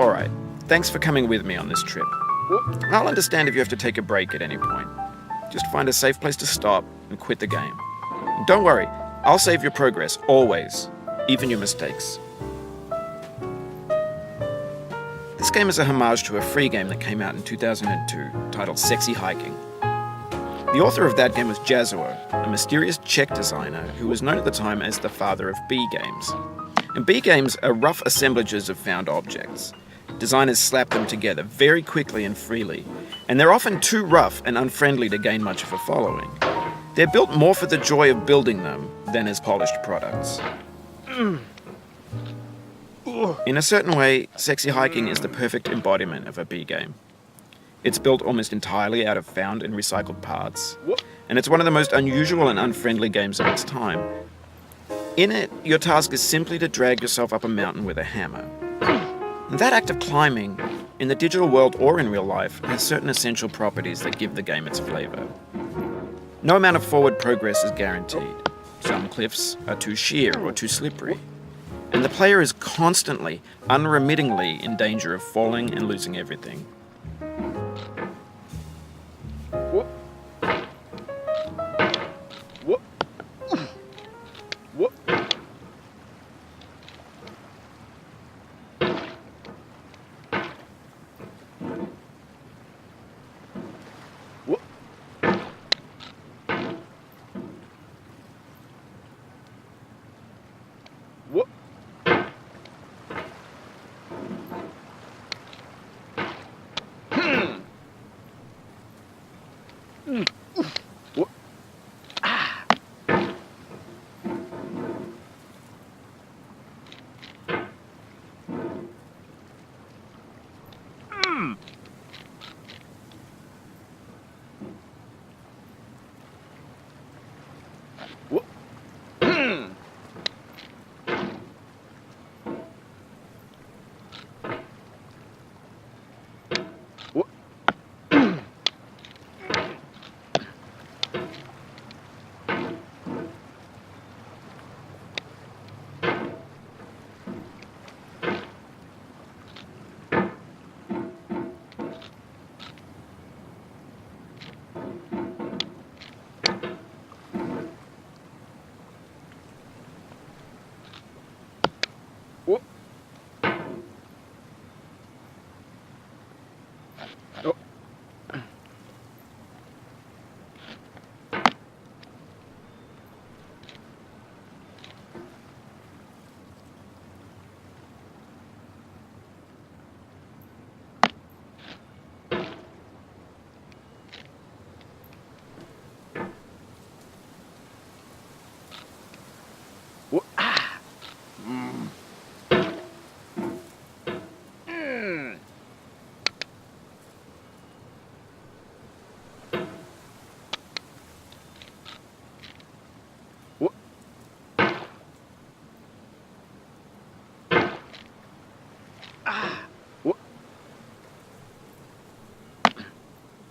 Alright, thanks for coming with me on this trip. I'll understand if you have to take a break at any point. Just find a safe place to stop and quit the game. And don't worry, I'll save your progress, always, even your mistakes. This game is a homage to a free game that came out in 2002, titled Sexy Hiking. The author of that game was Jazuo, a mysterious Czech designer who was known at the time as the father of B games. And B games are rough assemblages of found objects. Designers slap them together very quickly and freely, and they're often too rough and unfriendly to gain much of a following. They're built more for the joy of building them than as polished products. In a certain way, Sexy Hiking is the perfect embodiment of a B game. It's built almost entirely out of found and recycled parts, and it's one of the most unusual and unfriendly games of its time. In it, your task is simply to drag yourself up a mountain with a hammer. And that act of climbing, in the digital world or in real life, has certain essential properties that give the game its flavor. No amount of forward progress is guaranteed. Some cliffs are too sheer or too slippery. And the player is constantly, unremittingly in danger of falling and losing everything.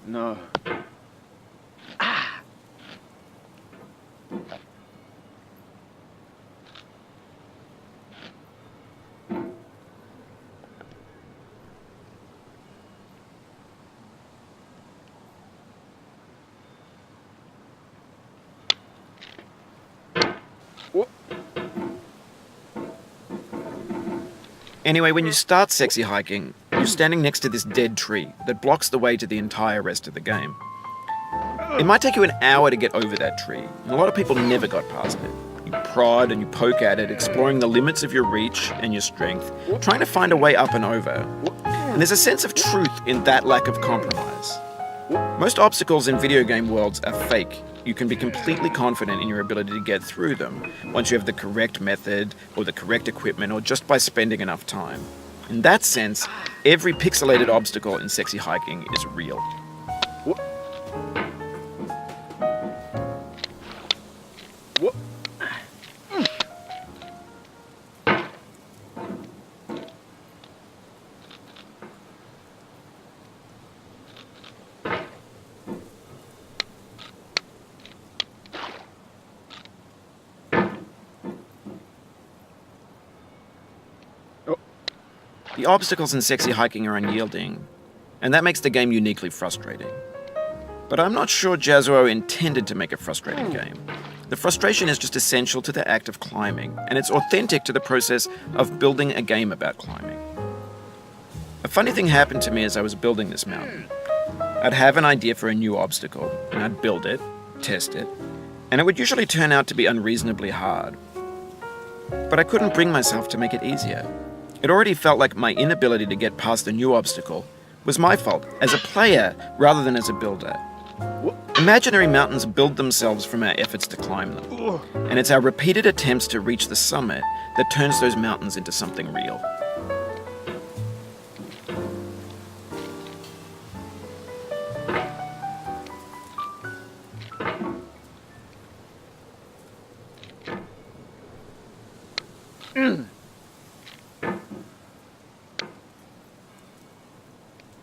No. Anyway, when you start Sexy Hiking, you're standing next to this dead tree that blocks the way to the entire rest of the game. It might take you an hour to get over that tree, and a lot of people never got past it. You prod and you poke at it, exploring the limits of your reach and your strength, trying to find a way up and over. And there's a sense of truth in that lack of compromise. Most obstacles in video game worlds are fake. You can be completely confident in your ability to get through them once you have the correct method or the correct equipment or just by spending enough time. In that sense, every pixelated obstacle in Sexy Hiking is real. The obstacles in sexy hiking are unyielding, and that makes the game uniquely frustrating. But I'm not sure Jazuo intended to make a frustrating game. The frustration is just essential to the act of climbing, and it's authentic to the process of building a game about climbing. A funny thing happened to me as I was building this mountain. I'd have an idea for a new obstacle, and I'd build it, test it, and it would usually turn out to be unreasonably hard. But I couldn't bring myself to make it easier. It already felt like my inability to get past the new obstacle was my fault as a player rather than as a builder. Imaginary mountains build themselves from our efforts to climb them, and it's our repeated attempts to reach the summit that turns those mountains into something real.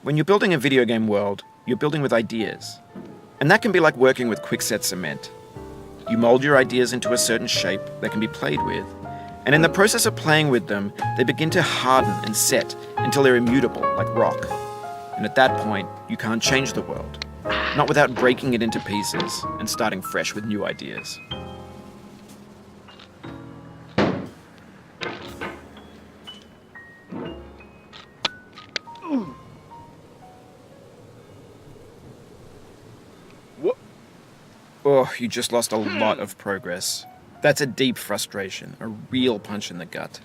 When you're building a video game world, you're building with ideas. And that can be like working with quickset cement. You mold your ideas into a certain shape that can be played with, and in the process of playing with them, they begin to harden and set until they're immutable, like rock. And at that point, you can't change the world, not without breaking it into pieces and starting fresh with new ideas. Oh, you just lost a lot of progress. That's a deep frustration, a real punch in the gut.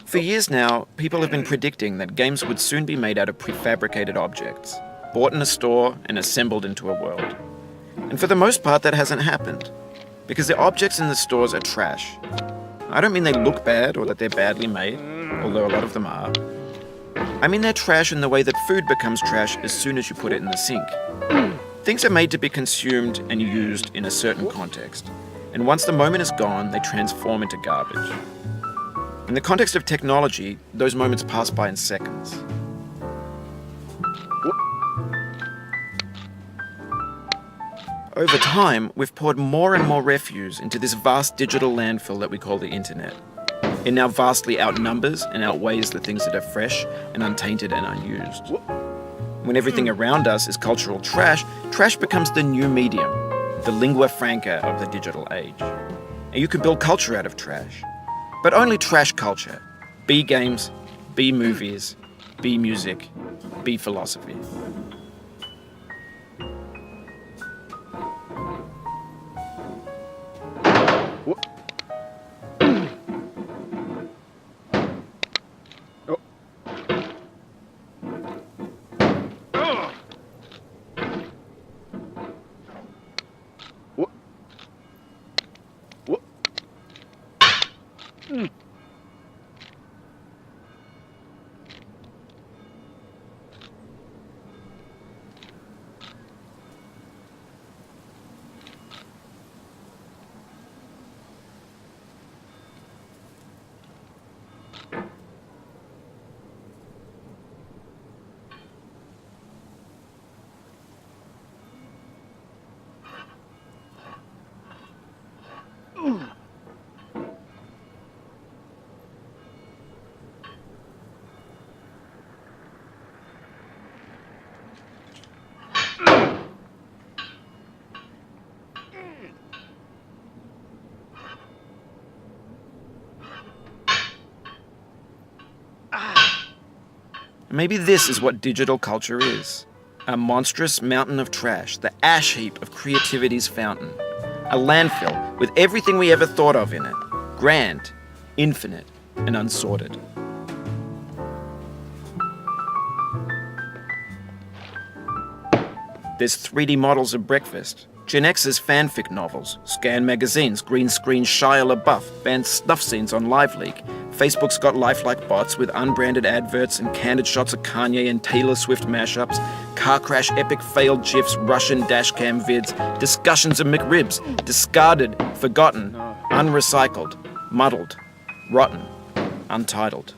For years now, people have been predicting that games would soon be made out of prefabricated objects, bought in a store and assembled into a world. And for the most part, that hasn't happened, because the objects in the stores are trash. I don't mean they look bad or that they're badly made, although a lot of them are. I mean they're trash in the way that food becomes trash as soon as you put it in the sink. Things are made to be consumed and used in a certain context, and once the moment is gone, they transform into garbage. In the context of technology, those moments pass by in seconds. Over time, we've poured more and more refuse into this vast digital landfill that we call the internet. It now vastly outnumbers and outweighs the things that are fresh and untainted and unused. When everything around us is cultural trash, trash becomes the new medium, the lingua franca of the digital age. And you can build culture out of trash. But only trash culture. Be games, be movies, be music, be philosophy. Maybe this is what digital culture is. A monstrous mountain of trash, the ash heap of creativity's fountain. A landfill with everything we ever thought of in it. Grand, infinite, and unsorted. There's 3D models of breakfast, Gen X's fanfic novels, scan magazines, green screen Shia LaBeouf, banned snuff scenes on LiveLeak. Facebook's got lifelike bots with unbranded adverts and candid shots of Kanye and Taylor Swift mashups, car crash epic failed GIFs, Russian dashcam vids, discussions of McRibs, discarded, forgotten, unrecycled, muddled, rotten, untitled.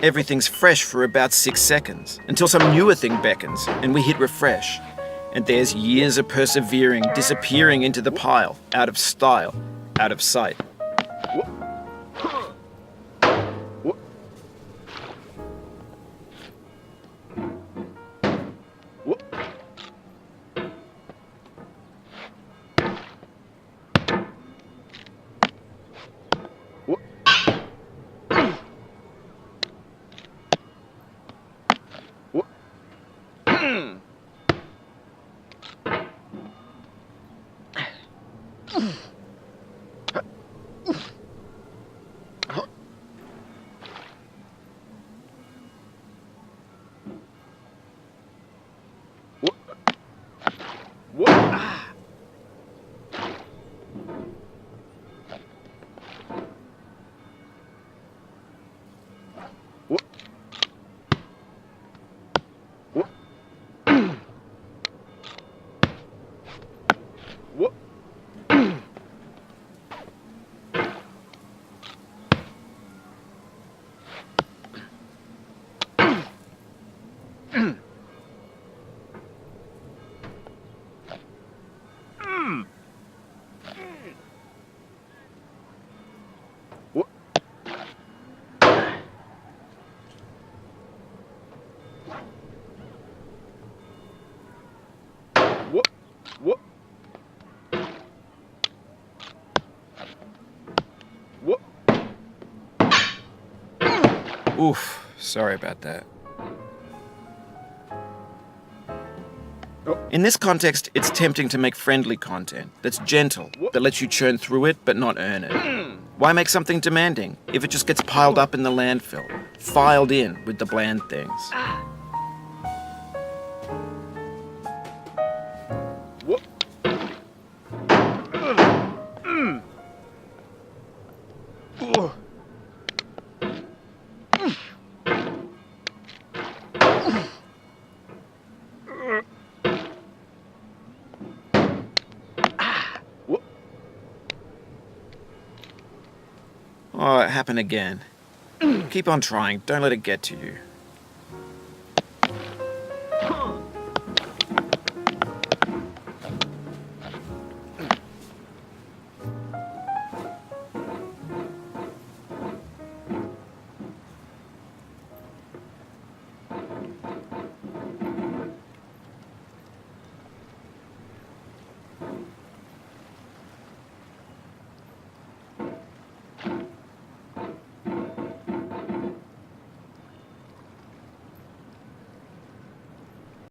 Everything's fresh for about 6 seconds, until some newer thing beckons, and we hit refresh. And there's years of persevering, disappearing into the pile, out of style, out of sight. Oof, sorry about that. In this context, it's tempting to make friendly content that's gentle, that lets you churn through it but not earn it. Why make something demanding if it just gets piled up in the landfill, filed in with the bland things? Oh, it happened again. Keep on trying, don't let it get to you.